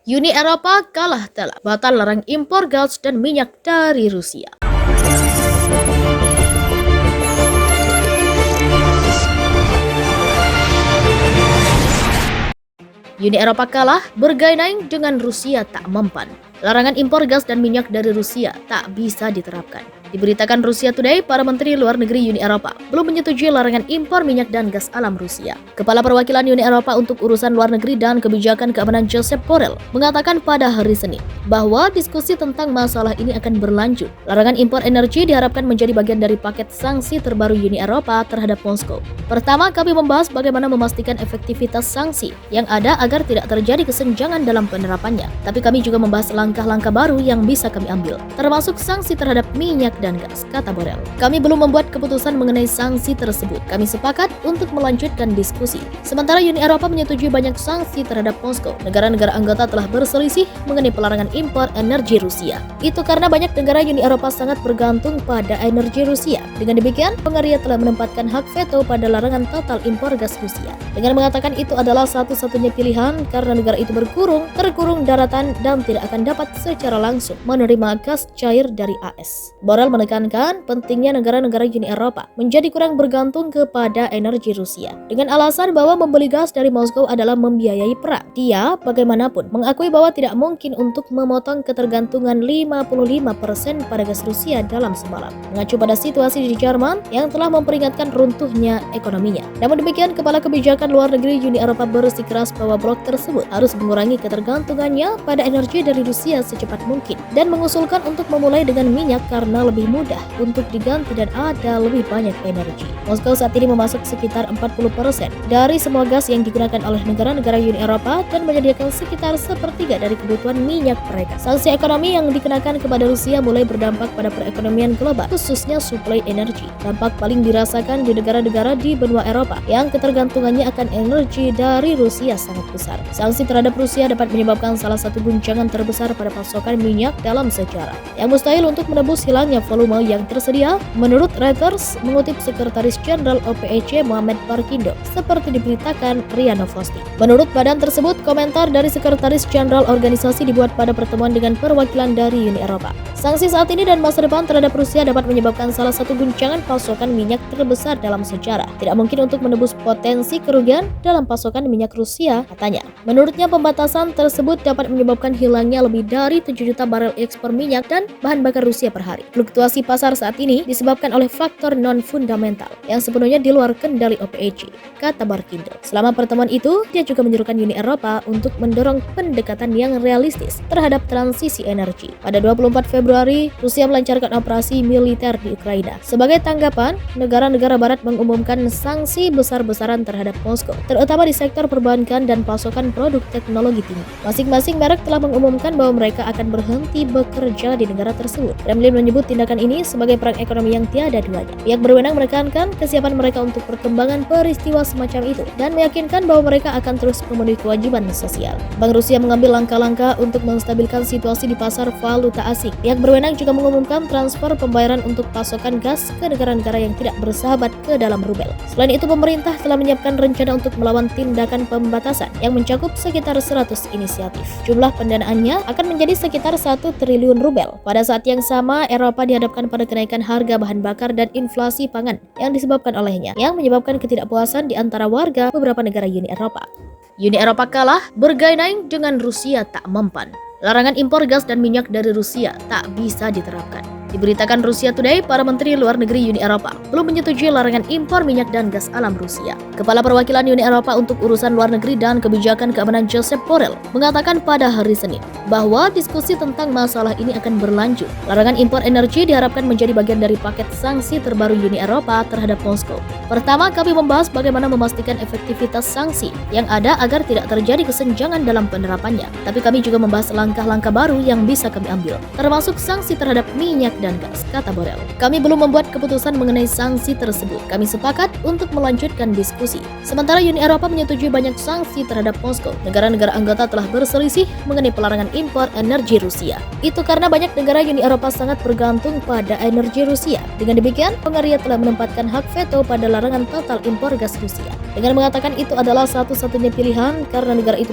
Uni Eropa kalah telak, batal larang impor gas dan minyak dari Rusia. Uni Eropa kalah, bergainai dengan Rusia tak mempan. Larangan impor gas dan minyak dari Rusia tak bisa diterapkan. Diberitakan Rusia Today, para menteri luar negeri Uni Eropa belum menyetujui larangan impor minyak dan gas alam Rusia. Kepala Perwakilan Uni Eropa untuk Urusan Luar Negeri dan Kebijakan Keamanan Josep Borrell mengatakan pada hari Senin bahwa diskusi tentang masalah ini akan berlanjut. Larangan impor energi diharapkan menjadi bagian dari paket sanksi terbaru Uni Eropa terhadap Moskow. Pertama, kami membahas bagaimana memastikan efektivitas sanksi yang ada agar tidak terjadi kesenjangan dalam penerapannya. Tapi kami juga membahas langkah-langkah baru yang bisa kami ambil, termasuk sanksi terhadap minyak dan gas, kata Borrell. Kami belum membuat keputusan mengenai sanksi tersebut. Kami sepakat untuk melanjutkan diskusi. Sementara Uni Eropa menyetujui banyak sanksi terhadap Moskow. Negara-negara anggota telah berselisih mengenai pelarangan impor energi Rusia. Itu karena banyak negara Uni Eropa sangat bergantung pada energi Rusia. Dengan demikian, Hungaria telah menempatkan hak veto pada larangan total impor gas Rusia, dengan mengatakan itu adalah satu-satunya pilihan karena negara itu terkurung daratan dan tidak akan dapat secara langsung menerima gas cair dari AS. Borrell menekankan pentingnya negara-negara Uni Eropa menjadi kurang bergantung kepada energi Rusia dengan alasan bahwa membeli gas dari Moskow adalah membiayai perang. Dia bagaimanapun mengakui bahwa tidak mungkin untuk memotong ketergantungan 55% pada gas Rusia dalam semalam, mengacu pada situasi di Jerman yang telah memperingatkan runtuhnya ekonominya. Namun demikian, Kepala Kebijakan Luar Negeri Uni Eropa bersikeras bahwa blok tersebut harus mengurangi ketergantungannya pada energi dari Rusia secepat mungkin dan mengusulkan untuk memulai dengan minyak karena lebih mudah untuk diganti dan ada lebih banyak energi. Moskow saat ini memasok sekitar 40% dari semua gas yang digunakan oleh negara-negara Uni Eropa dan menyediakan sekitar sepertiga dari kebutuhan minyak mereka. Sanksi ekonomi yang dikenakan kepada Rusia mulai berdampak pada perekonomian global, khususnya suplai energi. Dampak paling dirasakan di negara-negara di benua Eropa yang ketergantungannya akan energi dari Rusia sangat besar. Sanksi terhadap Rusia dapat menyebabkan salah satu guncangan terbesar pada pasokan minyak dalam sejarah, yang mustahil untuk menebus hilangnya volume yang tersedia, menurut Reuters mengutip Sekretaris Jenderal OPEC Mohamed Barkindo, seperti diberitakan RIA Novosti. Menurut badan tersebut, komentar dari Sekretaris Jenderal organisasi dibuat pada pertemuan dengan perwakilan dari Uni Eropa. Sanksi saat ini dan masa depan terhadap Rusia dapat menyebabkan salah satu guncangan pasokan minyak terbesar dalam sejarah. Tidak mungkin untuk menebus potensi kerugian dalam pasokan minyak Rusia, katanya. Menurutnya, pembatasan tersebut dapat menyebabkan hilangnya lebih dari 7 juta barel ekspor minyak dan bahan bakar Rusia per hari. Fluktuasi pasar saat ini disebabkan oleh faktor non-fundamental yang sepenuhnya di luar kendali OPEC, kata Barkindo. Selama pertemuan itu, dia juga menyuruhkan Uni Eropa untuk mendorong pendekatan yang realistis terhadap transisi energi. Pada 24 Februari, Rusia melancarkan operasi militer di Ukraina. Sebagai tanggapan, negara-negara barat mengumumkan sanksi besar-besaran terhadap Moskow, terutama di sektor perbankan dan pasokan produk teknologi tinggi. Masing-masing merek telah mengumumkan bahwa mereka akan berhenti bekerja di negara tersebut. Kremlin menyebut tindakan ini sebagai perang ekonomi yang tiada duanya. Pihak berwenang menekankan kesiapan mereka untuk perkembangan peristiwa semacam itu dan meyakinkan bahwa mereka akan terus memenuhi kewajiban sosial. Bank Rusia mengambil langkah-langkah untuk menstabilkan situasi di pasar valuta asing. Pihak berwenang juga mengumumkan transfer pembayaran untuk pasokan gas ke negara-negara yang tidak bersahabat ke dalam rubel. Selain itu, pemerintah telah menyiapkan rencana untuk melawan tindakan pembatasan yang mencakup sekitar 100 inisiatif. Jumlah pendanaannya akan menjadi sekitar 1 triliun rubel. Pada saat yang sama, Eropa dihadapkan pada kenaikan harga bahan bakar dan inflasi pangan yang disebabkan olehnya, yang menyebabkan ketidakpuasan di antara warga beberapa negara Uni Eropa. Uni Eropa kalah, bergainai dengan Rusia tak mempan. Larangan impor gas dan minyak dari Rusia tak bisa diterapkan. Diberitakan Rusia Today, para menteri luar negeri Uni Eropa belum menyetujui larangan impor minyak dan gas alam Rusia. Kepala Perwakilan Uni Eropa untuk Urusan Luar Negeri dan Kebijakan Keamanan Josep Borrell mengatakan pada hari Senin bahwa diskusi tentang masalah ini akan berlanjut. Larangan impor energi diharapkan menjadi bagian dari paket sanksi terbaru Uni Eropa terhadap Moskow. Pertama, kami membahas bagaimana memastikan efektivitas sanksi yang ada agar tidak terjadi kesenjangan dalam penerapannya. Tapi kami juga membahas langkah-langkah baru yang bisa kami ambil, termasuk sanksi terhadap minyak dan gas, kata Borrell. Kami belum membuat keputusan mengenai sanksi tersebut. Kami sepakat untuk melanjutkan diskusi. Sementara Uni Eropa menyetujui banyak sanksi terhadap Moskow. Negara-negara anggota telah berselisih mengenai pelarangan impor energi Rusia. Itu karena banyak negara Uni Eropa sangat bergantung pada energi Rusia. Dengan demikian, Hungaria telah menempatkan hak veto pada larangan total impor gas Rusia. Dengan mengatakan itu adalah satu-satunya pilihan karena negara itu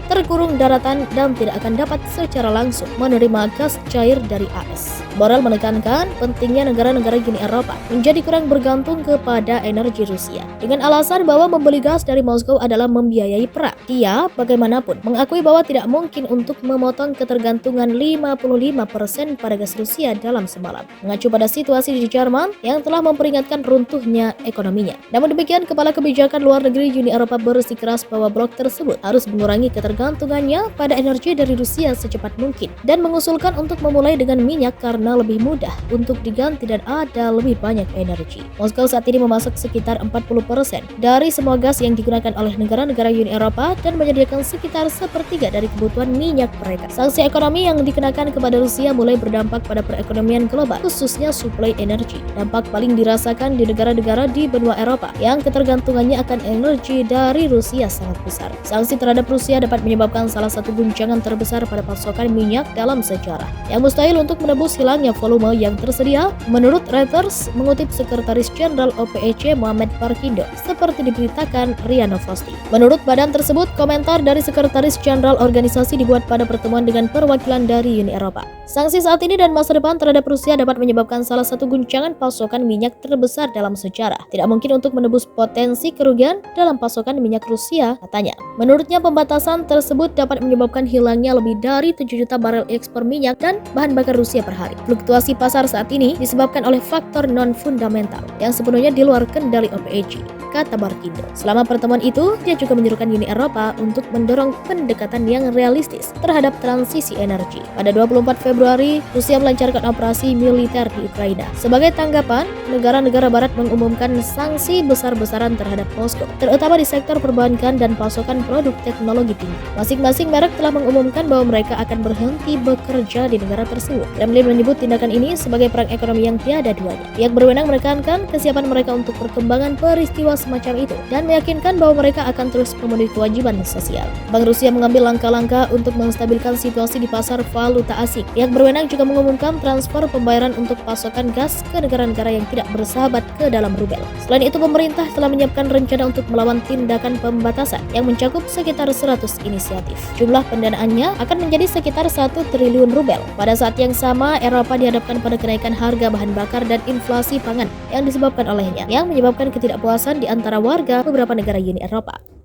terkurung daratan dan tidak akan dapat secara langsung menerima gas cair dari AS. Borrell menekankan pentingnya negara-negara Uni Eropa menjadi kurang bergantung kepada energi Rusia dengan alasan bahwa membeli gas dari Moskow adalah membiayai perang. Dia bagaimanapun mengakui bahwa tidak mungkin untuk memotong ketergantungan 55% pada gas Rusia dalam semalam, mengacu pada situasi di Jerman yang telah memperingatkan runtuhnya ekonominya. Namun demikian, Kepala Kebijakan Luar Negeri Uni Eropa bersikeras bahwa blok tersebut harus mengurangi ketergantungannya pada energi dari Rusia secepat mungkin dan mengusulkan untuk memulai dengan minyak karena lebih mudah untuk diganti dan ada lebih banyak energi. Moskow saat ini memasak sekitar 40% dari semua gas yang digunakan oleh negara-negara Uni Eropa dan menyediakan sekitar sepertiga dari kebutuhan minyak mereka. Sanksi ekonomi yang dikenakan kepada Rusia mulai berdampak pada perekonomian global, khususnya suplai energi. Dampak paling dirasakan di negara-negara di benua Eropa yang ketergantungannya akan energi dari Rusia sangat besar. Sanksi terhadap Rusia dapat menyebabkan salah satu guncangan terbesar pada pasokan minyak dalam sejarah, yang mustahil untuk menebus hilangnya volume yang tersedia, menurut Reuters mengutip Sekretaris Jenderal OPEC Mohamed Barkindo, seperti diberitakan RIA Novosti. Menurut badan tersebut, komentar dari Sekretaris Jenderal organisasi dibuat pada pertemuan dengan perwakilan dari Uni Eropa. Sanksi saat ini dan masa depan terhadap Rusia dapat menyebabkan salah satu guncangan pasokan minyak terbesar dalam sejarah. Tidak mungkin untuk menebus potensi kerugian dalam pasokan minyak Rusia, katanya. Menurutnya, pembatasan tersebut dapat menyebabkan hilangnya lebih dari 7 juta barel ekspor minyak dan bahan bakar Rusia per hari. Fluktuasi pasar saat ini disebabkan oleh faktor non-fundamental yang sepenuhnya di luar kendali OPEC, kata Barkindo. Selama pertemuan itu, dia juga menyuruhkan Uni Eropa untuk mendorong pendekatan yang realistis terhadap transisi energi. Pada 24 Februari, Rusia melancarkan operasi militer di Ukraina. Sebagai tanggapan, negara-negara barat mengumumkan sanksi besar-besaran terhadap Moskow, terutama di sektor perbankan dan pasokan produk teknologi tinggi. Masing-masing merek telah mengumumkan bahwa mereka akan berhenti bekerja di negara tersebut. Kremlin menyebut tindakan ini sebagai perang ekonomi yang tiada duanya. Pihak berwenang menekankan kesiapan mereka untuk perkembangan peristiwa semacam itu dan meyakinkan bahwa mereka akan terus memenuhi kewajiban sosial. Bank Rusia mengambil langkah-langkah untuk menstabilkan situasi di pasar valuta asing. Pihak berwenang juga mengumumkan transfer pembayaran untuk pasokan gas ke negara-negara yang tidak bersahabat ke dalam rubel. Selain itu, pemerintah telah menyiapkan rencana untuk melawan tindakan pembatasan yang mencakup sekitar 100 inisiatif. Jumlah pendanaannya akan menjadi sekitar 1 triliun rubel. Pada saat yang sama, Eropa dihadapkan pada kenaikan harga bahan bakar dan inflasi pangan yang disebabkan olehnya, yang menyebabkan ketidakpuasan di antara warga beberapa negara Uni Eropa.